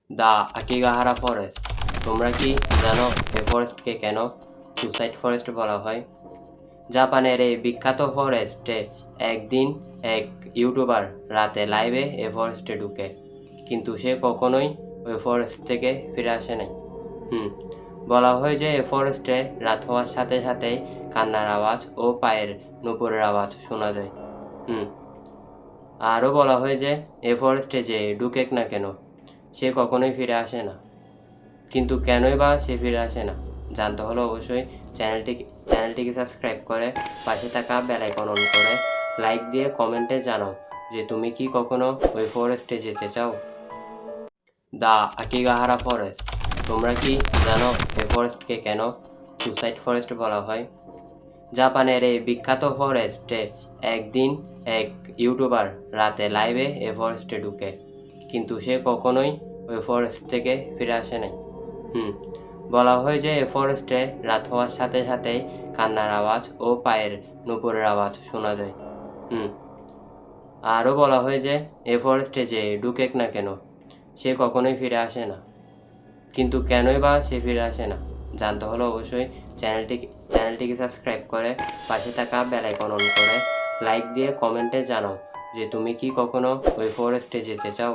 The Aokigahara forest. তোমরা কি জানো এই ফরেস্টকে কেন সুসাইড ফরেস্ট বলা হয়? জাপানের এই বিখ্যাত ফরেস্টে একদিন এক ইউটিউবার রাতে লাইভে এই ফরেস্টে ঢুকে, কিন্তু সে কখনোই ওই ফরেস্ট থেকে ফিরে আসে নাই। বলা হয় যে এই ফরেস্টে রাত হওয়ার সাথে সাথেই কান্নার আওয়াজ ও পায়ের নুপুরের আওয়াজ শোনা যায়। আরও বলা হয় যে এই ফরেস্টে যে ঢুকেক না কেন সে কখনোই ফিরে আসে না। কিন্তু কেনই বা সে ফিরে আসে না জানতে হলে অবশ্যই চ্যানেলটিকে সাবস্ক্রাইব করে পাশে থাকা বেল আইকন অন করে লাইক দিয়ে কমেন্টে জানাও যে তুমি কি কখনো ওই ফরেস্টে যেতে চাও। The Aokigahara forest. তোমরা কি জানো এই ফরেস্টকে কেন সুসাইড ফরেস্ট বলা হয়? জাপানের এই বিখ্যাত ফরেস্টে একদিন এক ইউটিউবার রাতে লাইভে এই ফরেস্টে ঢুকে, কিন্তু সে কখনোই ওই ফরেস্ট থেকে ফিরে আসে নাই। বলা হয় যে এই ফরেস্টে রাত হওয়ার সাথে সাথেই কান্নার আওয়াজ ও পায়ের নুপুরের আওয়াজ শোনা যায়। আরও বলা হয় যে এই ফরেস্টে যে ঢুকেক না কেন সে কখনোই ফিরে আসে না। কিন্তু কেনই বা সে ফিরে আসে না জানতে হলে অবশ্যই চ্যানেলটিকে সাবস্ক্রাইব করে পাশে থাকা বেল আইকন অন করে লাইক দিয়ে কমেন্টে জানাও যে তুমি কি কখনো ওই ফরেস্টে যেতে চাও।